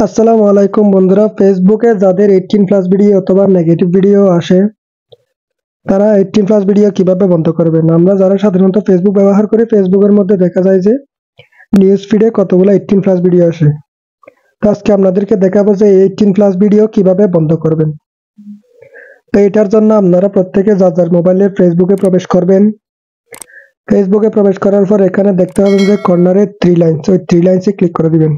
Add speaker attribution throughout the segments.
Speaker 1: আসসালামু আলাইকুম বন্ধুরা, ফেসবুকে যাদের 18+ ভিডিও অথবা নেগেটিভ ভিডিও আসে তারা 18+ ভিডিও কিভাবে বন্ধ করবেন। আমরা যারা সাধারণত ফেসবুক ব্যবহার করি, ফেসবুকের মধ্যে দেখা যায় যে নিউজ ফিডে কতগুলো 18+ ভিডিও আসে। তো আজকে আপনাদেরকে দেখাবো যে 18+ ভিডিও কিভাবে বন্ধ করবেন। তো এটার জন্য আপনারা প্রত্যেকে যার যার মোবাইলে ফেসবুকে প্রবেশ করবেন। ফেসবুকে প্রবেশ করার পর এখানে দেখতে পাবেন যে কর্নারে 3 লাইনস, ওই 3 লাইনসে ক্লিক করে দিবেন।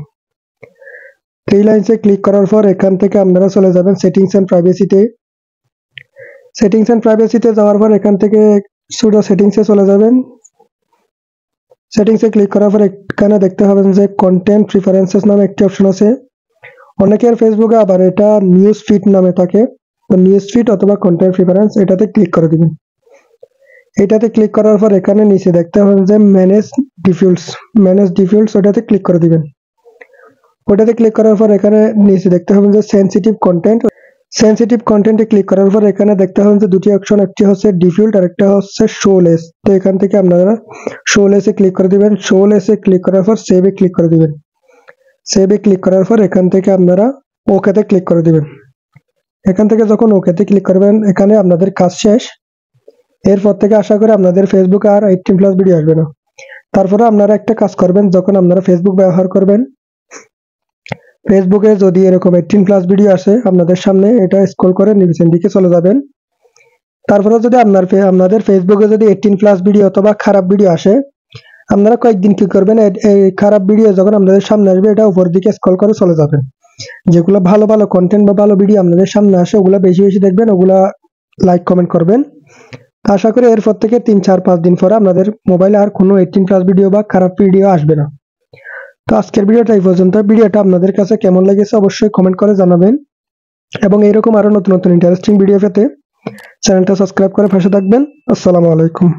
Speaker 1: 3 লাইনসে ক্লিক করার পর এখান থেকে আপনারা চলে যাবেন সেটিংস এন্ড প্রাইভেসিতে। সেটিংস এন্ড প্রাইভেসিতে যাওয়ার পর এখান থেকে সুডো সেটিংসে চলে যাবেন। সেটিংসে ক্লিক করার পর এখানে দেখতে পাবেন যে কন্টেন্ট প্রিফারেন্সেস নামে একটি অপশন আছে। অনেকের ফেসবুকে আবার এটা নিউজ ফিড নামে থাকে। তো নিউজ ফিড অথবা কন্টেন্ট প্রিফারেন্স এটাতে ক্লিক করে দিবেন। এটাতে ক্লিক করার পর এখানে নিচে দেখতে পাবেন যে ম্যানেজ ডিফল্টস ওটাতে ক্লিক করে দিবেন। ওটাতে ক্লিক করার পর এখানে নিচে দেখতে পাবেন যে সেনসিটিভ কন্টেন্টে ক্লিক করার পর এখানে দেখতে পাবেন যে দুটি অপশন, একটি হচ্ছে ডিফল্ট আর একটা হচ্ছে শোলেস। তো এখান থেকে আপনারা শোলেসে ক্লিক করে দিবেন। শোলেসে ক্লিক করার পর সেভে ক্লিক করে দিবেন। সেভে ক্লিক করার পর এখান থেকে আপনারা ওকেতে ক্লিক করে দিবেন। এখান থেকে যখন ওকেতে ক্লিক করবেন এখানে আপনাদের কাজ শেষ। এরপর থেকে আশা করি আপনাদের ফেসবুকে আর 18+ ভিডিও আসবে না। তারপরে আপনারা একটা কাজ করবেন, যখন আপনারা ফেসবুক ব্যবহার করবেন, ফেসবুকে যদি এরকম 18+ ভিডিও আসে আপনাদের সামনে, এটা স্ক্রল করে নিচের দিকে চলে যাবেন। তারপরে যদি আপনাদের ফেসবুকে যদি 18+ ভিডিও অথবা খারাপ ভিডিও আসে, আপনারা কয়েকদিন কি করবেন, এই খারাপ ভিডিও যখন আপনাদের সামনে আসবে এটা উপর দিকে স্ক্রল করে চলে যাবেন। যেগুলো ভালো ভালো কন্টেন্ট বা ভালো ভিডিও আপনাদের সামনে আসে ওগুলা বেশি বেশি দেখবেন, ওগুলা লাইক কমেন্ট করবেন। আশা করি এরপর থেকে 3-4-5 দিন পরে আপনাদের মোবাইলে আর কোনো 18+ ভিডিও বা খারাপ ভিডিও আসবে না। তো আজকের ভিডিওটা এই পর্যন্ত। ভিডিওটা আপনাদের কাছে কেমন লেগেছে অবশ্যই কমেন্ট করে জানাবেন, এবং এরকম আরো নতুন নতুন ইন্টারেস্টিং ভিডিও পেতে চ্যানেলটা সাবস্ক্রাইব করে পাশে থাকবেন। আসসালামু আলাইকুম।